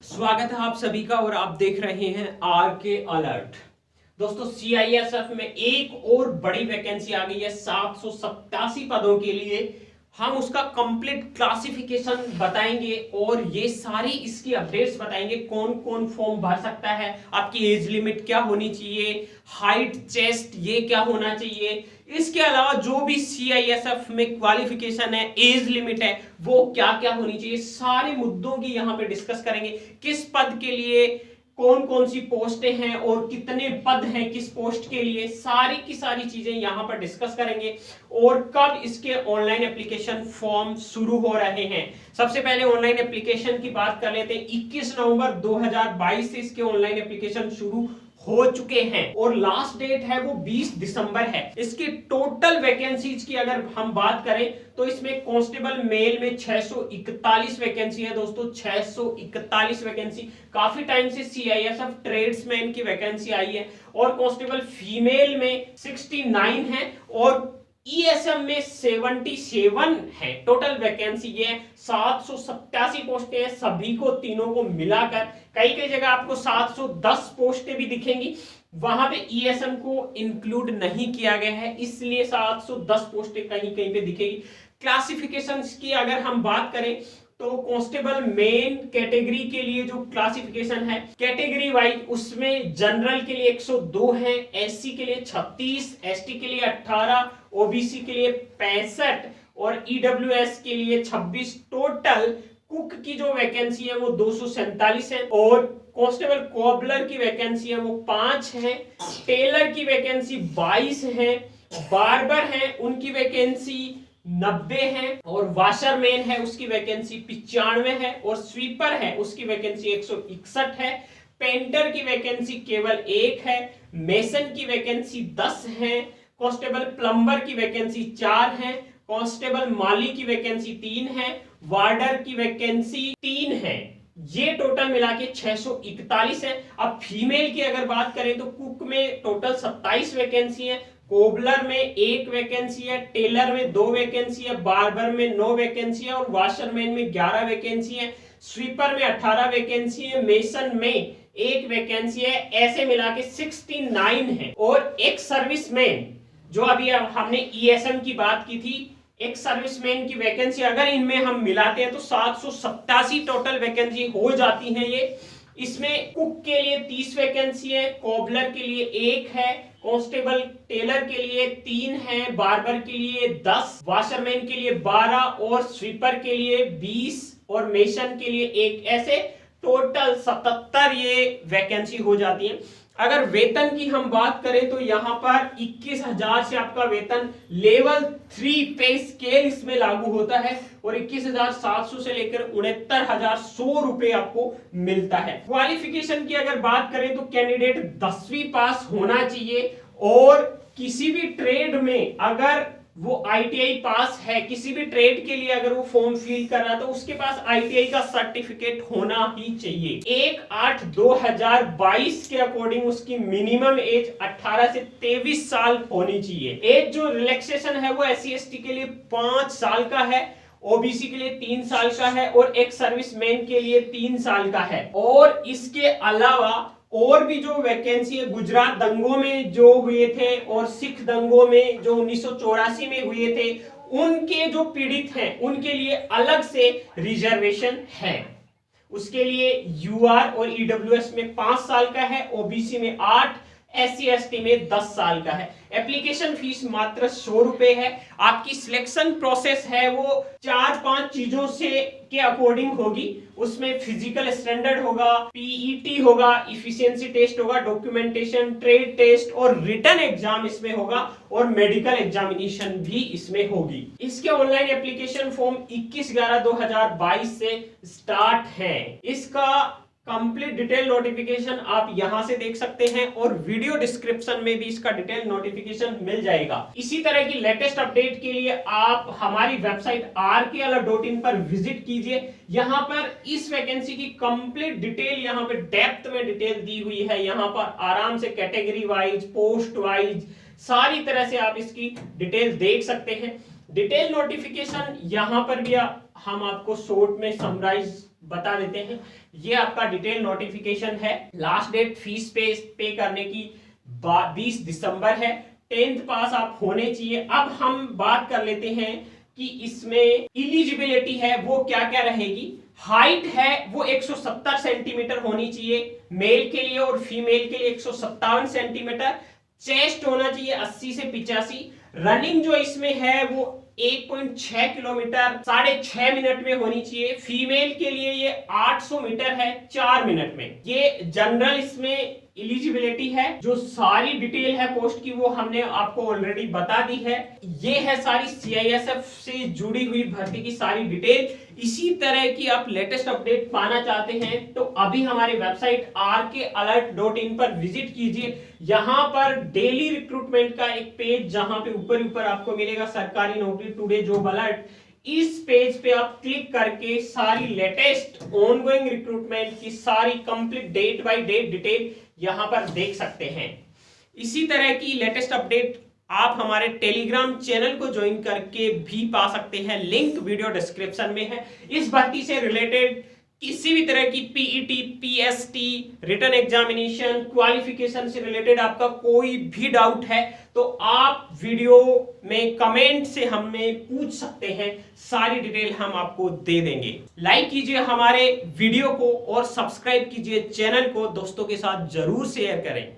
स्वागत है आप सभी का और आप देख रहे हैं आर के अलर्ट। दोस्तों सीआईएसएफ में एक और बड़ी वैकेंसी आ गई है 787 पदों के लिए। हम उसका कंप्लीट क्लासिफिकेशन बताएंगे और ये सारी इसकी अपडेट्स बताएंगे। कौन कौन फॉर्म भर सकता है, आपकी एज लिमिट क्या होनी चाहिए, हाइट चेस्ट ये क्या होना चाहिए, इसके अलावा जो भी सीआईएसएफ में क्वालिफिकेशन है, एज लिमिट है, वो क्या क्या होनी चाहिए, सारे मुद्दों की यहाँ पे डिस्कस करेंगे। किस पद के लिए कौन कौन सी पोस्टें हैं और कितने पद हैं किस पोस्ट के लिए, सारी की सारी चीजें यहां पर डिस्कस करेंगे। और कब इसके ऑनलाइन एप्लीकेशन फॉर्म शुरू हो रहे हैं, सबसे पहले ऑनलाइन एप्लीकेशन की बात कर लेते हैं। 21 नवंबर 2022 से इसके ऑनलाइन एप्लीकेशन शुरू हो चुके हैं और लास्ट डेट है वो 20 दिसंबर है। इसकी टोटल वैकेंसीज की अगर हम बात करें तो इसमें कांस्टेबल मेल में 641 वैकेंसी है दोस्तों, 641 वैकेंसी। काफी टाइम से सीआईएसएफ ट्रेड्समैन की वैकेंसी आई है और कांस्टेबल फीमेल में 69 है और ईएसएम में 77 है। टोटल वैकेंसी ये 787 पोस्टें हैं, सभी को तीनों को मिलाकर। कई कई जगह आपको 710 पोस्टें भी दिखेंगी, वहां पे ईएसएम को इंक्लूड नहीं किया गया है, इसलिए 710 पोस्टें कहीं कहीं पे दिखेगी। क्लासिफिकेशन की अगर हम बात करें तो कांस्टेबल मेन कैटेगरी के लिए जो क्लासिफिकेशन है कैटेगरी वाइज, उसमें जनरल के लिए 102 है, एससी के लिए 36, एसटी के लिए 18, ओबीसी के लिए 65 और ईडब्ल्यूएस के लिए 26। टोटल कुक की जो वैकेंसी है वो 247 है और कांस्टेबल कोबलर की वैकेंसी है वो 5 है, टेलर की वैकेंसी 22 है, बार्बर है उनकी वैकेंसी 90 है और वाशरमैन है उसकी वैकेंसी 95 है और स्वीपर है उसकी वैकेंसी 161 है। पेंटर की वैकेंसी केवल 1 है, मेसन की वैकेंसी 10 है, कांस्टेबल प्लम्बर की वैकेंसी 4 है, कांस्टेबल माली की वैकेंसी 3 है, वार्डर की वैकेंसी 3 है। ये टोटल मिला के 641 है। अब फीमेल की अगर बात करें तो कुक में टोटल 27 वैकेंसी है, कोबलर में 1 वैकेंसी है, टेलर में 2 वैकेंसी है, बार्बर में 9 वैकेंसी है और वाशरमैन में 11 वैकेंसी है, स्वीपर में 18 वैकेंसी है, मेसन में 1 वैकेंसी है। ऐसे मिला के 69 है। और एक सर्विसमैन, जो अभी हमने ईएसएम की बात की थी, एक सर्विसमैन की वैकेंसी अगर इनमें हम मिलाते हैं तो 787 टोटल वैकेंसी हो जाती है ये। इसमें कुक के लिए 30 वैकेंसी है, कोबलर के लिए 1 है, कांस्टेबल टेलर के लिए 3 है, बार्बर के लिए 10, वाशरमैन के लिए 12 और स्वीपर के लिए 20 और मेसन के लिए 1। ऐसे टोटल 77 ये वैकेंसी हो जाती है। अगर वेतन की हम बात करें तो यहाँ पर 21,000 से आपका वेतन लेवल 3 पे स्केल इसमें लागू होता है और 21,700 से लेकर 69,100 रुपए आपको मिलता है। क्वालिफिकेशन की अगर बात करें तो कैंडिडेट 10वीं पास होना चाहिए और किसी भी ट्रेड में अगर वो आईटीआई पास है, किसी भी ट्रेड के लिए अगर वो फॉर्म फिल कर रहा है तो उसके पास आईटीआई का सर्टिफिकेट होना ही चाहिए। 1/8/2022 के अकॉर्डिंग उसकी मिनिमम एज 18 से 23 साल होनी चाहिए। एज जो रिलैक्सेशन है वो एससी एसटी के लिए 5 साल का है, ओबीसी के लिए 3 साल का है और एक सर्विसमैन के लिए 3 साल का है। और इसके अलावा और भी जो वैकेंसी है, गुजरात दंगों में जो हुए थे और सिख दंगों में जो 1984 में हुए थे, उनके जो पीड़ित हैं उनके लिए अलग से रिजर्वेशन है। उसके लिए यूआर और ईडब्ल्यूएस में 5 साल का है, ओबीसी में 8, एससी एसटी में 10 साल का है। एप्लीकेशन फीस मात्र 100 रुपए है। आपकी सिलेक्शन प्रोसेस है वो 4-5 चीजों से के अकॉर्डिंग होगी। उसमें फिजिकल स्टैंडर्ड होगा, पीईटी होगा, इफिशिएंसी टेस्ट होगा, डॉक्यूमेंटेशन, ट्रेड टेस्ट और रिटन एग्जाम इसमें होगा और मेडिकल एग्जामिनेशन भी इसमें होगी। इसके ऑनलाइन एप्लीकेशन फॉर्म 21/11/2022 से स्टार्ट है। इसका कंप्लीट डिटेल नोटिफिकेशन आप यहां से देख सकते हैं और वीडियो डिस्क्रिप्शन में भी इसका डिटेल नोटिफिकेशन मिल जाएगा। इसी तरह की लेटेस्ट अपडेट के लिए आप हमारी वेबसाइट rkalert.in पर विजिट कीजिए। यहां पर इस वैकेंसी की कंप्लीट डिटेल यहां पे डेप्थ में डिटेल दी हुई है। यहां पर आराम से कैटेगरी वाइज, पोस्ट वाइज सारी तरह से आप इसकी डिटेल देख सकते हैं। डिटेल नोटिफिकेशन यहां पर भी हम आपको शॉर्ट में समराइज बता देते हैं। ये आपका डिटेल नोटिफिकेशन है। लास्ट डेट फीस पे करने की 20 दिसंबर है। 10th पास आप होने चाहिए। अब हम बात कर लेते हैं कि इसमें इलिजिबिलिटी है वो क्या क्या रहेगी। हाइट है वो 170 सेंटीमीटर होनी चाहिए मेल के लिए, और फीमेल के लिए 157 सेंटीमीटर। चेस्ट होना चाहिए 80 से 85। रनिंग जो इसमें है वो 1.6 किलोमीटर 6.5 मिनट में होनी चाहिए। फीमेल के लिए ये 800 मीटर है 4 मिनट में। ये जनरल इसमें एलिजिबिलिटी है। जो सारी डिटेल है पोस्ट की वो हमने आपको ऑलरेडी बता दी है। ये है सारी सीआईएसएफ से जुड़ी हुई भर्ती की सारी डिटेल। इसी तरह की आप लेटेस्ट अपडेट पाना चाहते हैं तो अभी हमारे वेबसाइट rkalert.in पर विजिट कीजिए। यहां पर डेली रिक्रूटमेंट का एक पेज जहां पे ऊपर आपको मिलेगा सरकारी नौकरी टुडे जॉब अलर्ट। इस पेज पे आप क्लिक करके सारी लेटेस्ट ऑनगोइंग रिक्रूटमेंट की सारी complete date by date detail यहां पर देख सकते हैं। इसी तरह की लेटेस्ट अपडेट आप हमारे टेलीग्राम चैनल को ज्वाइन करके भी पा सकते हैं। लिंक वीडियो डिस्क्रिप्शन में है। इस भर्ती से रिलेटेड किसी भी तरह की PET, PST, written examination, qualification से रिलेटेड आपका कोई भी डाउट है तो आप वीडियो में कमेंट से हमें पूछ सकते हैं। सारी डिटेल हम आपको दे देंगे। लाइक कीजिए हमारे वीडियो को और सब्सक्राइब कीजिए चैनल को। दोस्तों के साथ जरूर शेयर करें।